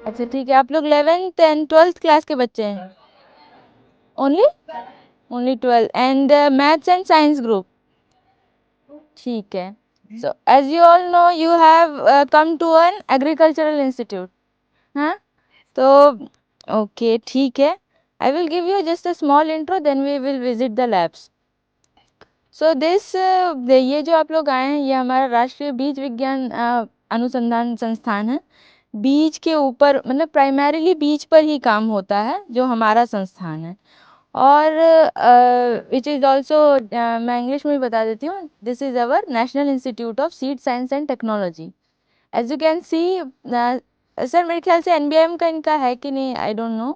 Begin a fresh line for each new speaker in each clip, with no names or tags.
अच्छा ठीक है, आप लोग 11th एंड 12th क्लास के बच्चे हैं? Only only 12 and maths and science group, ठीक है. So as you all know, you have come to an agricultural institute, हाँ? तो ओके ठीक है, I will give you just a small intro, then we will visit the labs. So this ये जो आप लोग आए हैं, ये हमारा राष्ट्रीय बीज विज्ञान अनुसंधान संस्थान है. बीज के ऊपर मतलब प्राइमरीली बीज पर ही काम होता है जो हमारा संस्थान है. और विच इज़ ऑल्सो, मैं इंग्लिश में भी बता देती हूँ, this is our national institute of seed science and technology. As you can see, sir मेरे ख्याल से एनबीएम का इनका है कि नहीं, आई डोंट नो.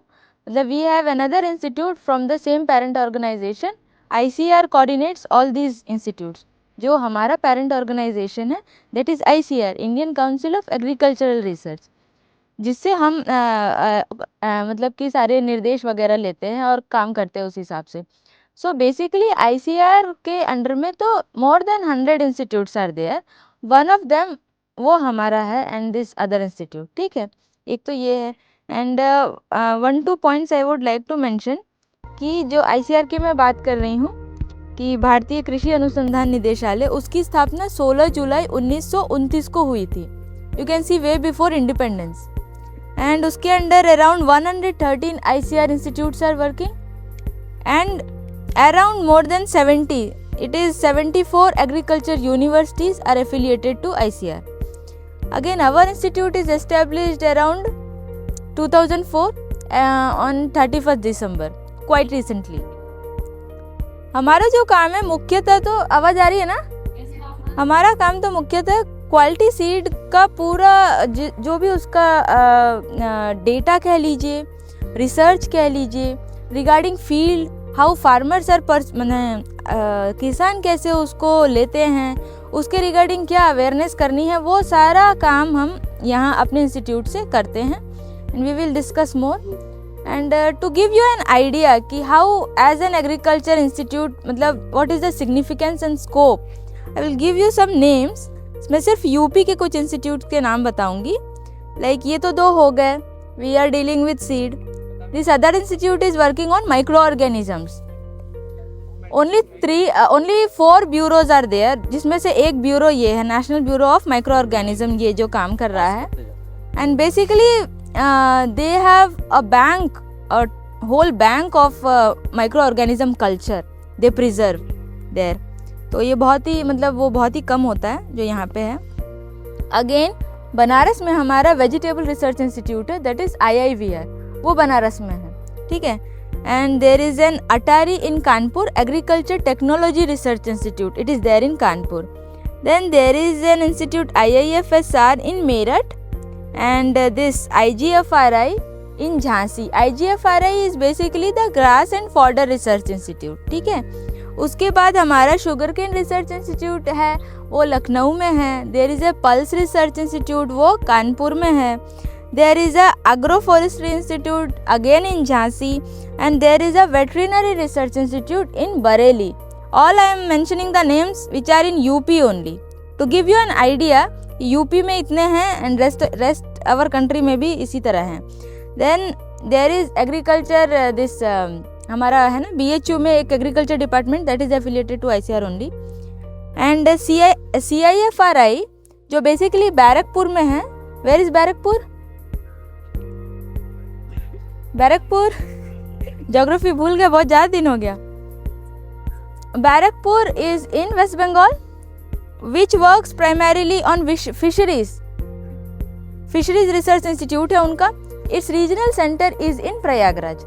मतलब we have another institute from the same parent organisation. ICAR coordinates all these institutes. जो हमारा पेरेंट ऑर्गेनाइजेशन है, that is ICAR, Indian council of agricultural research, जिससे हम मतलब कि सारे निर्देश वगैरह लेते हैं और काम करते हैं उस हिसाब से. सो बेसिकली ICAR के अंडर में तो more than 100 institutes are there. One of them वो हमारा है एंड दिस अदर इंस्टीट्यूट, ठीक है. एक तो ये है. And 1-2 points I would like to mention कि जो ICAR की मैं बात कर रही हूँ कि भारतीय कृषि अनुसंधान निदेशालय, उसकी स्थापना 16 जुलाई 1929 को हुई थी. You can see way before independence. And उसके under around 113 ICAR institutes are working and around more than 70, it is 74 agriculture universities are affiliated to ICAR. Again, our institute is established around 2004 on 31st December, quite recently. हमारा जो काम है मुख्यतः, तो आवाज आ रही है ना? हमारा काम तो मुख्यतः क्वालिटी सीड का पूरा जो भी उसका डेटा कह लीजिए, रिसर्च कह लीजिए, regarding field, how farmers are किसान कैसे उसको लेते हैं, उसके रिगार्डिंग क्या अवेयरनेस करनी है, वो सारा काम हम यहाँ अपने इंस्टीट्यूट से करते हैं. And we will discuss more. And to give you an idea कि how as an agriculture institute, मतलब what is the significance and scope, I will give you some names. मैं सिर्फ यूपी के कुछ इंस्टीट्यूट के नाम बताऊंगी. लाइक ये तो 2 हो गए, we are dealing with seed. This other institute is working on micro organisms. only 4 bureaus are there, जिसमें से एक ब्यूरो ये है, national bureau of micro organism, ये जो काम कर रहा है. And basically they have a bank, a whole bank of micro organism culture they preserve there. तो ये बहुत ही मतलब वो बहुत ही कम होता है जो यहाँ पे है. अगेन बनारस में हमारा वेजिटेबल रिसर्च इंस्टीट्यूट है, दैट इज IIVR, वो बनारस में है, ठीक है. And there is an Atari in Kanpur, Agriculture Technology Research Institute. It is there in Kanpur. Then there is an institute IIFSR in Meerut, and this IGFRI in Jhansi. IGFRI is basically the Grass and Fodder Research Institute, ठीक है. उसके बाद हमारा sugar cane research institute है, वो लखनऊ में है. There is a pulse research institute, वो कानपुर में है. There is a agroforestry institute again in Jhansi, and there is a veterinary research institute in Bareilly. All I am mentioning the names which are in UP only to give you an idea. UP में इतने हैं and rest our country में भी इसी तरह हैं. Then there is agriculture, this हमारा है ना BHU में एक agriculture department, that is affiliated to ICAR only. And CIFRI जो बेसिकली बैरकपुर में है. Where is Barrackpore? Barrackpore geography भूल गया, बहुत ज़्यादा दिन हो गया. Barrackpore is in West Bengal, which works primarily on fisheries. Fisheries research institute है उनका. Its regional centre is in Prayagraj.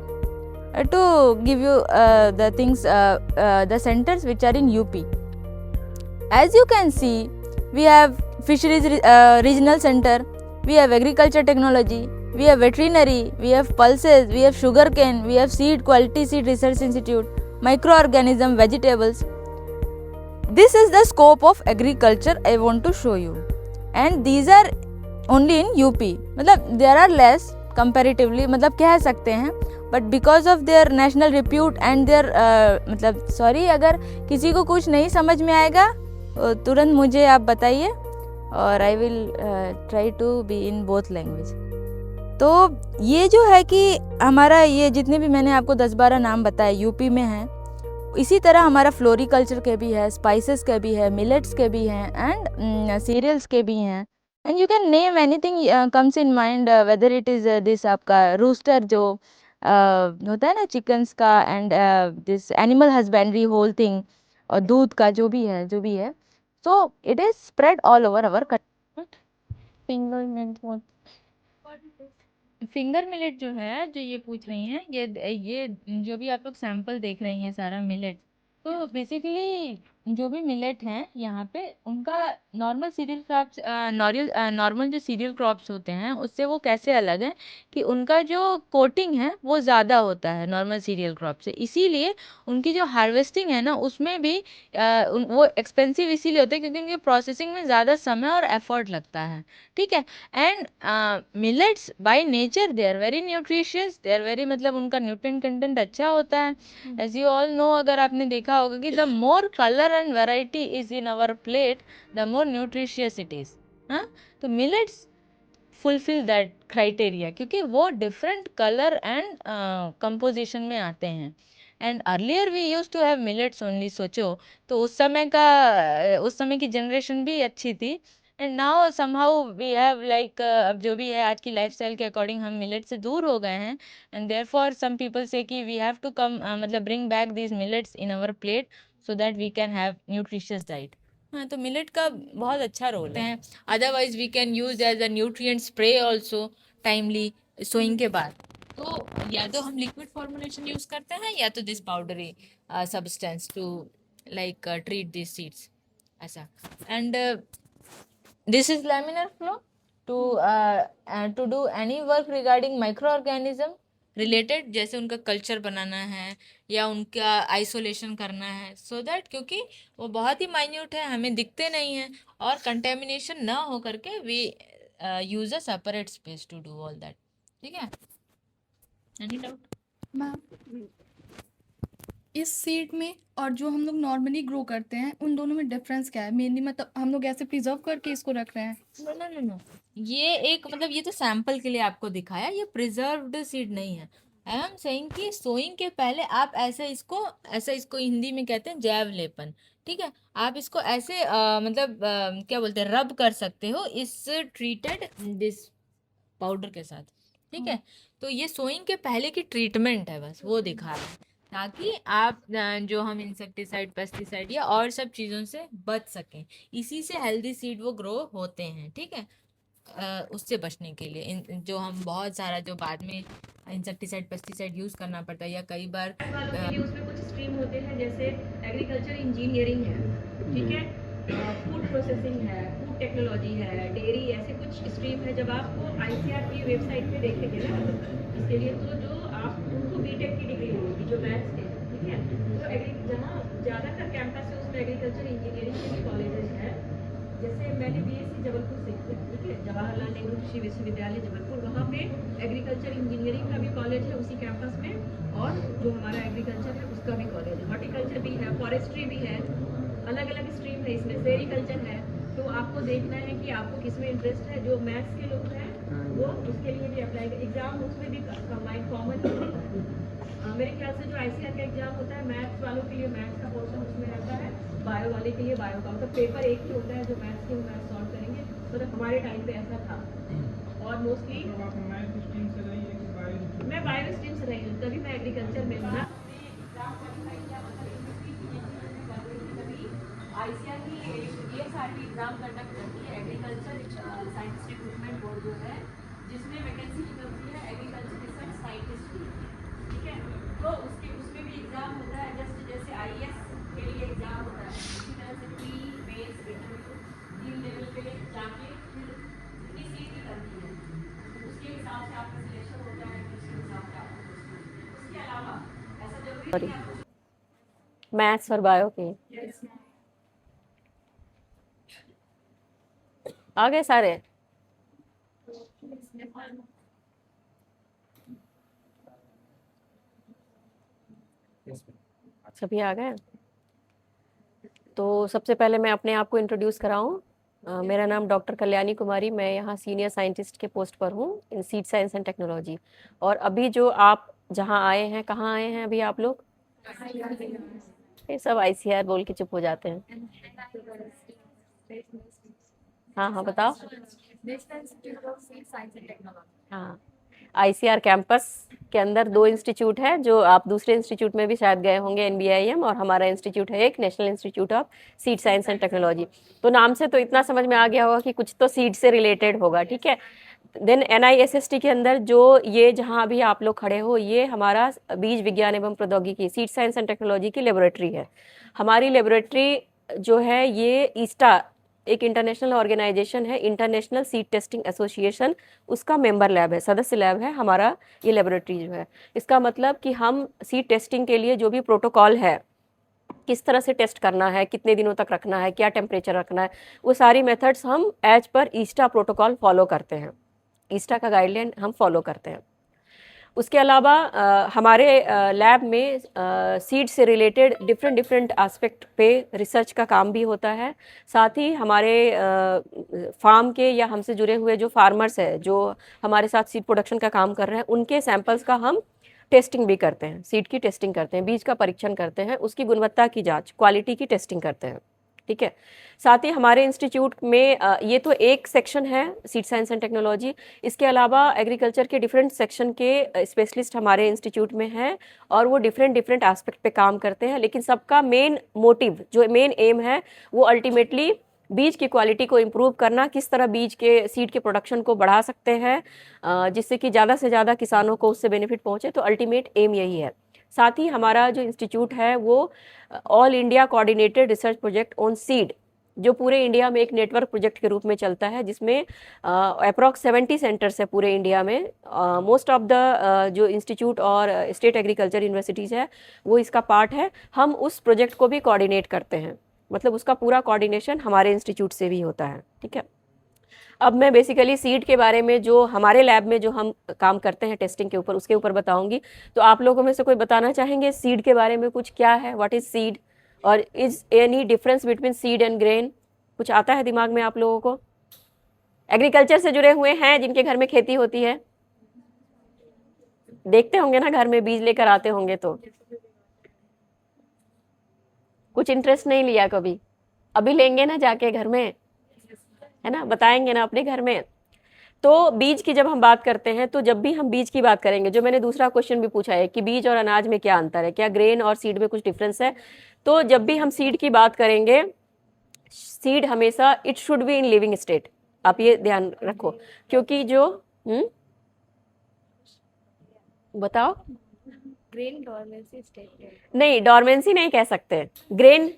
To give you the things, the centres which are in UP. As you can see, we have fisheries regional centre, we have agriculture technology, we have veterinary, we have pulses, we have sugarcane, we have seed quality seed research institute, microorganism, vegetables. This is the scope of agriculture I want to show you, and these are only in UP. मतलब there are less comparatively, मतलब कह सकते हैं, but because of their national repute and their मतलब sorry अगर किसी को कुछ नहीं समझ में आएगा तुरंत मुझे आप बताइए, और I will try to be in both language. तो ये जो है कि हमारा ये जितने भी मैंने आपको 10-12 नाम बताए यूपी में हैं, इसी तरह हमारा फ्लोरिकल्चर के भी है, स्पाइसेस के भी है, मिलेट्स के भी हैं एंड सीरियल्स के भी हैं। And you can name anything comes in mind, whether it is this आपका रूस्टर जो होता है ना चिकन्स का, and this animal husbandry whole thing, और दूध का जो भी है so it is spread all over our country. Finger millet जो है, जो ये पूछ रही हैं, ये जो भी आप लोग सैंपल देख रही हैं सारा मिलेट, तो बेसिकली जो भी मिलेट हैं यहाँ पे उनका नॉर्मल सीरियल क्रॉप्स, नॉर्मल जो सीरियल क्रॉप्स होते हैं उससे वो कैसे अलग है कि उनका जो कोटिंग है वो ज़्यादा होता है नॉर्मल सीरियल क्रॉप से, इसीलिए उनकी जो हार्वेस्टिंग है ना उसमें भी वो एक्सपेंसिव इसीलिए होते हैं क्योंकि उनके प्रोसेसिंग में ज़्यादा समय और एफर्ट लगता है। ठीक है। And millets by nature they are very nutritious, they are very, मतलब उनका न्यूट्रिएंट कंटेंट अच्छा होता है। एज यू ऑल नो, अगर आपने देखा होगा कि the more colour and variety is in our plate the more nutritious it is. हाँ, तो मिलेट्स फुलफिल दैट क्राइटेरिया क्योंकि वो डिफरेंट कलर एंड कंपोजिशन में आते हैं। And earlier we use to have millets only, सोचो तो उस समय की जनरेशन भी अच्छी थी। And now somehow we have like, अब जो भी है आज की लाइफस्टाइल के अकॉर्डिंग हम मिलेट से दूर हो गए हैं। एंड देयरफॉर सम पीपल से कि वी हैव टू कम, मतलब bring back these millets in our plate so that we can have nutritious diet. हाँ, तो मिलेट का बहुत अच्छा रोल है। Otherwise we can use as a nutrient spray also timely sowing के बाद। तो या तो हम लिक्विड फॉर्मुलेशन यूज करते हैं या तो this powdery substance to like treat this seeds ऐसा। And this is laminar flow to do any work regarding microorganism related, जैसे उनका कल्चर बनाना है या उनका आइसोलेशन करना है, सो दैट क्योंकि वो बहुत ही माइन्यूट है, हमें दिखते नहीं है, और कंटेमिनेशन ना हो करके we use a separate space to do all that. ठीक है, एनी डाउट
मैम? इस सीड में और जो हम लोग नॉर्मली ग्रो करते हैं उन दोनों में डिफरेंस क्या है? मेनली मतलब हम लोग ऐसे प्रिजर्व करके इसको रख रहे हैं?
नो नो नो नो, ये एक, मतलब ये तो सैंपल के लिए आपको दिखाया, ये प्रिजर्व्ड सीड नहीं है। आई एम सेइंग कि सोइंग के पहले आप ऐसा इसको हिंदी में कहते हैं जैव लेपन। ठीक है, आप इसको ऐसे मतलब क्या बोलते हैं, रब कर सकते हो इस ट्रीटेड दिस पाउडर के साथ। ठीक है, तो ये सोइंग के पहले की ट्रीटमेंट है, बस वो दिखा रहा है ताकि आप जो हम इंसेक्टिसाइड, पेस्टिसाइड या और सब चीज़ों से बच सकें। इसी से हेल्दी सीड वो ग्रो होते हैं। ठीक है, उससे बचने के लिए जो हम बहुत सारा जो बाद में इंसेक्टिसाइड, पेस्टिसाइड यूज़ करना पड़ता है, या कई बार
वालों के लिए उसमें कुछ स्ट्रीम होते हैं, जैसे एग्रीकल्चर इंजीनियरिंग है, ठीक है, फूड प्रोसेसिंग है, फूड टेक्नोलॉजी है, डेयरी, ऐसे कुछ स्ट्रीम है। जब आपको आईसीआर की वेबसाइट पे देखेंगे ना इसके लिए, तो जो आप उनको बीटेक की डिग्री होगी जो मैथ्स के, ठीक है, तो जहाँ ज़्यादातर कैंपस है उसमें एग्रीकल्चर इंजीनियरिंग के भी कॉलेजेस हैं। जैसे मैंने बीएससी जबलपुर से किया, ठीक है, जवाहरलाल नेहरू कृषि विश्वविद्यालय जबलपुर, वहाँ पे एग्रीकल्चर इंजीनियरिंग का भी कॉलेज है उसी कैंपस में, और जो हमारा एग्रीकल्चर है उसका भी कॉलेज है, हॉर्टिकल्चर भी है, फॉरेस्ट्री भी है, अलग अलग स्ट्रीम है इसमें, सेरिकल्चर है। तो आपको देखना है कि आपको किस में इंटरेस्ट है। जो मैथ्स के लोग हैं वो उसके लिए भी अप्लाई कर, एग्जाम उसमें भी कंबाइंड कॉमन ही होता है। मेरे ख्याल से जो आईसीआर का एग्जाम होता है मैथ्स वालों के लिए मैथ्स का पोर्शन उसमें रहता है, बायो वाले के लिए बायो का, मतलब पेपर एक ही होता है, जो मैथ्स के वो मैथ्स सॉल्व करेंगे। मतलब हमारे टाइम पे ऐसा था, और मोस्टली मैं बायो स्ट्रीम से रही हूँ, तभी मैं एग्रीकल्चर में हूँ ना। आईसीआर की एएसआरटी एग्जाम कंडक्ट करती है, एग्रीकल्चर साइंस रिक्रूटमेंट बोर्ड जो है, जिसमें वैकेंसी निकलती है एग्रीकल्चर रिसर्च साइंटिस्ट की। ठीक है, तो उसमें भी एग्जाम होता है, जस्ट जैसे आईएएस के लिए एग्जाम होता है उसी तरह से प्री मेंस इंटरव्यू 3 लेवल पे जाके फिर उनकी सीट निकलती है, उसके हिसाब से आपका सिलेक्शन होता है, फिर उसके हिसाब से आपको। उसके अलावा ऐसा जरूरी नहीं है
मैथ्स और बायो के आ गए सारे। सभी आ गए। तो सबसे पहले मैं अपने आप को इंट्रोड्यूस कराऊं। मेरा नाम डॉक्टर कल्याणी कुमारी, मैं यहाँ सीनियर साइंटिस्ट के पोस्ट पर हूँ इन सीड साइंस एंड टेक्नोलॉजी। और अभी जो आप जहाँ आए हैं, कहाँ आए हैं अभी आप लोग? ये सब आईसीआर बोल के चुप हो जाते हैं। हाँ हाँ बताओ। हाँ, आईसीआर कैंपस के अंदर 2 इंस्टीट्यूट है, जो आप दूसरे इंस्टीट्यूट में भी शायद गए होंगे, एनबीआईएम, और हमारा इंस्टीट्यूट है एक national institute of seed science and technology. तो नाम से तो इतना समझ में आ गया होगा कि कुछ तो सीड से रिलेटेड होगा, ठीक है। देन एनआईएसएसटी के अंदर जो ये जहाँ अभी आप लोग खड़े हो, ये हमारा बीज विज्ञान एवं प्रौद्योगिकी सीड साइंस एंड टेक्नोलॉजी की लेबोरेटरी है। हमारी लेबोरेटरी जो है ये ईस्टा, एक इंटरनेशनल ऑर्गेनाइजेशन है, इंटरनेशनल सीड टेस्टिंग एसोसिएशन, उसका मेंबर लैब है, सदस्य लैब है हमारा ये लेबोरेटरी जो है। इसका मतलब कि हम सीड टेस्टिंग के लिए जो भी प्रोटोकॉल है, किस तरह से टेस्ट करना है, कितने दिनों तक रखना है, क्या टेम्परेचर रखना है, वो सारी मेथड्स हम एज पर ईस्टा प्रोटोकॉल फॉलो करते हैं। ईस्टा का गाइडलाइन हम फॉलो करते हैं। उसके अलावा हमारे लैब में सीड से रिलेटेड डिफरेंट एस्पेक्ट पे रिसर्च का काम भी होता है। साथ ही हमारे फार्म के या हमसे जुड़े हुए जो फार्मर्स हैं, जो हमारे साथ सीड प्रोडक्शन का काम कर रहे हैं, उनके सैंपल्स का हम टेस्टिंग भी करते हैं, सीड की टेस्टिंग करते हैं, बीज का परीक्षण करते हैं, उसकी गुणवत्ता की जांच, क्वालिटी की टेस्टिंग करते हैं, ठीक है। साथ ही हमारे इंस्टीट्यूट में ये तो एक सेक्शन है सीड साइंस एंड टेक्नोलॉजी। इसके अलावा एग्रीकल्चर के डिफरेंट सेक्शन के स्पेशलिस्ट हमारे इंस्टीट्यूट में हैं और वो डिफरेंट एस्पेक्ट पे काम करते हैं, लेकिन सबका मेन मोटिव, जो मेन एम है, वो अल्टीमेटली बीज की क्वालिटी को इम्प्रूव करना, किस तरह बीज के सीड के प्रोडक्शन को बढ़ा सकते हैं जिससे कि ज़्यादा से ज़्यादा किसानों को उससे बेनिफिट पहुँचे। तो अल्टीमेट एम यही है। साथ ही हमारा जो इंस्टीट्यूट है वो all India coordinated research project on seed, जो पूरे इंडिया में एक नेटवर्क प्रोजेक्ट के रूप में चलता है, जिसमें अप्रॉक्स 70 सेंटर्स है पूरे इंडिया में। मोस्ट ऑफ द जो इंस्टीट्यूट और स्टेट एग्रीकल्चर यूनिवर्सिटीज़ है वो इसका पार्ट है। हम उस प्रोजेक्ट को भी कोऑर्डिनेट करते हैं, मतलब उसका पूरा कोऑर्डिनेशन हमारे इंस्टीट्यूट से भी होता है, ठीक है। अब मैं बेसिकली सीड के बारे में, जो हमारे लैब में जो हम काम करते हैं टेस्टिंग के ऊपर, उसके ऊपर बताऊंगी। तो आप लोगों में से कोई बताना चाहेंगे सीड के बारे में कुछ, क्या है, व्हाट इज सीड, और is any difference between seed and grain? कुछ आता है दिमाग में आप लोगों को? एग्रीकल्चर से जुड़े हुए हैं, जिनके घर में खेती होती है, देखते होंगे ना, घर में बीज लेकर आते होंगे, तो कुछ इंटरेस्ट नहीं लिया कभी? अभी लेंगे ना जाके घर में, है ना, बताएंगे ना अपने घर में। तो बीज की जब हम बात करते हैं, तो जब भी हम बीज की बात करेंगे, जो मैंने दूसरा क्वेश्चन भी पूछा है कि बीज और अनाज में क्या अंतर है, क्या ग्रेन और सीड में कुछ डिफरेंस है, तो जब भी हम सीड की बात करेंगे, सीड हमेशा it should be in living state, आप ये ध्यान रखो, क्योंकि जो बताओ,
ग्रेन डोरमेंसी स्टेट
नहीं, डोरमेंसी नहीं कह सकते। ग्रेन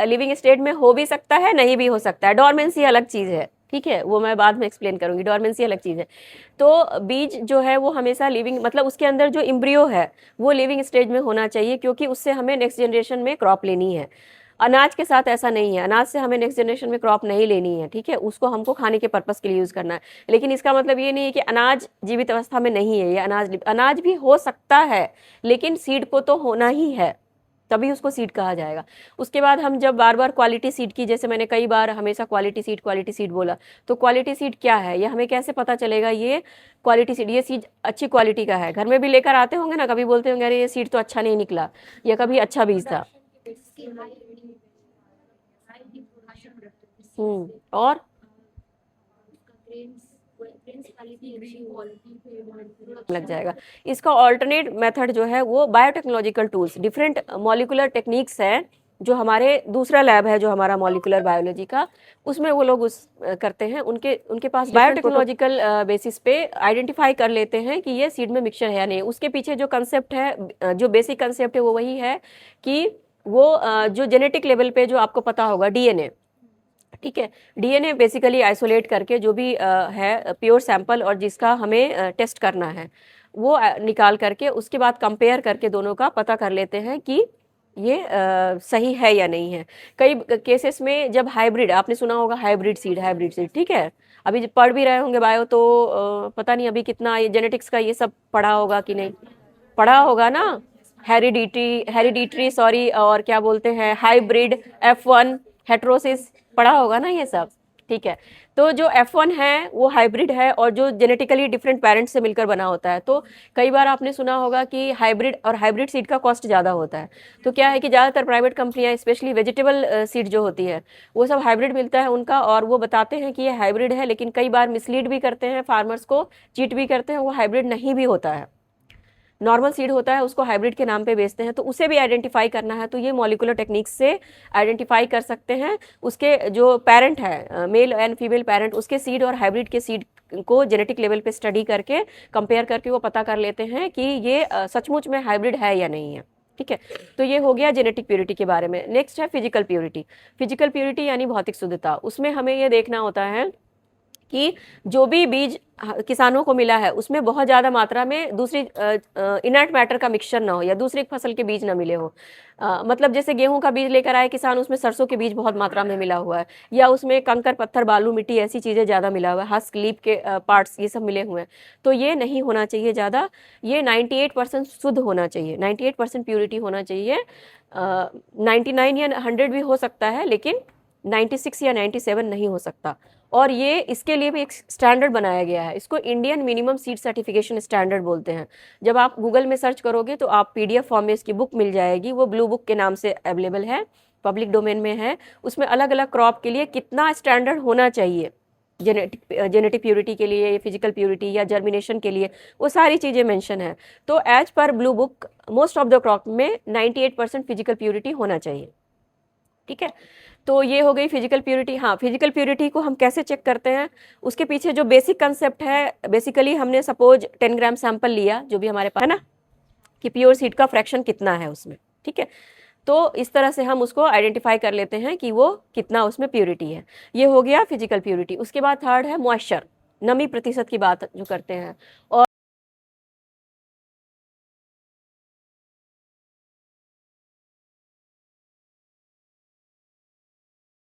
लिविंग स्टेट में हो भी सकता है, नहीं भी हो सकता है, डोरमेंसी अलग चीज़ है, ठीक है, वो मैं बाद में एक्सप्लेन करूंगी, डोरमेंसी अलग चीज़ है। तो बीज जो है वो हमेशा लिविंग, मतलब उसके अंदर जो एम्ब्रियो है वो लिविंग स्टेज में होना चाहिए, क्योंकि उससे हमें नेक्स्ट जनरेशन में क्रॉप लेनी है। अनाज के साथ ऐसा नहीं है, अनाज से हमें नेक्स्ट जनरेशन में क्रॉप नहीं लेनी है, ठीक है, उसको हमको खाने के पर्पस के लिए यूज़ करना है। लेकिन इसका मतलब ये नहीं है कि अनाज जीवित अवस्था में नहीं है, ये अनाज भी हो सकता है, लेकिन सीड को तो होना ही है, तभी उसको सीड कहा जाएगा। उसके बाद हम जब बार बार क्वालिटी सीड की, जैसे मैंने कई बार हमेशा क्वालिटी सीड बोला, तो क्वालिटी सीड क्या है, ये हमें कैसे पता चलेगा ये क्वालिटी सीड, ये सीड अच्छी क्वालिटी का है? घर में भी लेकर आते होंगे ना, कभी बोलते होंगे अरे ये सीड तो अच्छा नहीं निकला, या कभी अच्छा बीज था। और लग जाएगा। इसका ऑल्टरनेट मेथड जो है वो biotechnological tools, different molecular techniques हैं, जो हमारे दूसरा लैब है जो हमारा मॉलिकुलर बायोलॉजी का, उसमें वो लोग करते हैं, उनके पास बायोटेक्नोलॉजिकल बेसिस पे आइडेंटिफाई कर लेते हैं कि ये सीड में मिक्सचर है या नहीं। उसके पीछे जो कंसेप्ट है, जो बेसिक कंसेप्ट है, वो वही है कि वो जो जेनेटिक लेवल पे, जो आपको पता होगा डीएनए, ठीक है, डीएनए बेसिकली आइसोलेट करके जो भी है प्योर सैंपल, और जिसका हमें टेस्ट करना है, वो निकाल करके उसके बाद कंपेयर करके दोनों का पता कर लेते हैं कि ये सही है या नहीं है। कई केसेस में जब हाइब्रिड, आपने सुना होगा हाइब्रिड सीड, ठीक है, अभी पढ़ भी रहे होंगे बायो, तो पता नहीं अभी कितना ये जेनेटिक्स का ये सब पढ़ा होगा कि नहीं, पढ़ा होगा ना, हेरिडिटरी सॉरी, और क्या बोलते हैं, हाइब्रिड, F1, हेट्रोसिस, पढ़ा होगा ना ये सब। ठीक है। तो जो F1 है वो हाइब्रिड है और जो जेनेटिकली डिफरेंट पेरेंट्स से मिलकर बना होता है। तो कई बार आपने सुना होगा कि हाइब्रिड सीड का कॉस्ट ज़्यादा होता है। तो क्या है कि ज़्यादातर प्राइवेट कंपनियां स्पेशली वेजिटेबल सीड जो होती है वो सब हाइब्रिड मिलता है उनका, और वो बताते हैं कि ये हाइब्रिड है, लेकिन कई बार मिसलीड भी करते हैं फार्मर्स को, चीट भी करते हैं, वो हाइब्रिड नहीं भी होता है, नॉर्मल सीड होता है, उसको हाइब्रिड के नाम पे बेचते हैं। तो उसे भी आइडेंटिफाई करना है तो ये मॉलिक्यूलर टेक्निक्स से आइडेंटिफाई कर सकते हैं। उसके जो पेरेंट है, मेल एंड फीमेल पेरेंट, उसके सीड और हाइब्रिड के सीड को जेनेटिक लेवल पे स्टडी करके कंपेयर करके वो पता कर लेते हैं कि ये सचमुच में हाइब्रिड है या नहीं है। ठीक है, तो ये हो गया जेनेटिक प्योरिटी के बारे में। नेक्स्ट है फिजिकल प्योरिटी। फिजिकल प्योरिटी यानी भौतिक शुद्धता। उसमें हमें ये देखना होता है कि जो भी बीज किसानों को मिला है उसमें बहुत ज़्यादा मात्रा में दूसरी इनर्ट मैटर का मिक्सचर ना हो, या दूसरी फसल के बीज ना मिले हो। मतलब जैसे गेहूं का बीज लेकर आए किसान, उसमें सरसों के बीज बहुत मात्रा में मिला हुआ है, या उसमें कंकर पत्थर बालू मिट्टी ऐसी चीज़ें ज़्यादा मिला हुआ है, हस्क लीफ के पार्ट्स ये सब मिले हुए हैं। तो ये नहीं होना चाहिए ज़्यादा, ये 98% शुद्ध होना चाहिए, 98% प्योरिटी होना चाहिए। 99 या 100 भी हो सकता है, लेकिन 96 या 97 नहीं हो सकता। और ये इसके लिए भी एक स्टैंडर्ड बनाया गया है, इसको Indian minimum seed certification standard बोलते हैं। जब आप गूगल में सर्च करोगे तो आप PDF फॉर्म में इसकी बुक मिल जाएगी, वो ब्लू बुक के नाम से अवेलेबल है, पब्लिक डोमेन में है। उसमें अलग अलग क्रॉप के लिए कितना स्टैंडर्ड होना चाहिए, जेनेटिक प्योरिटी के लिए, फिजिकल प्योरिटी या जर्मिनेशन के लिए, वो सारी चीज़ें मेंशन है। तो as per blue book most of the crop में 98% फिजिकल प्योरिटी होना चाहिए। ठीक है, तो ये हो गई फिजिकल प्योरिटी। हाँ, फिजिकल प्योरिटी को हम कैसे चेक करते हैं, उसके पीछे जो बेसिक कंसेप्ट है, बेसिकली हमने सपोज 10 ग्राम सैंपल लिया जो भी हमारे पास है ना, कि प्योर सीड का फ्रैक्शन कितना है उसमें। ठीक है, तो इस तरह से हम उसको आइडेंटिफाई कर लेते हैं कि वो कितना उसमें प्योरिटी है। ये हो गया फिजिकल प्योरिटी। उसके बाद थर्ड है मॉइस्चर, नमी प्रतिशत की बात जो करते हैं। और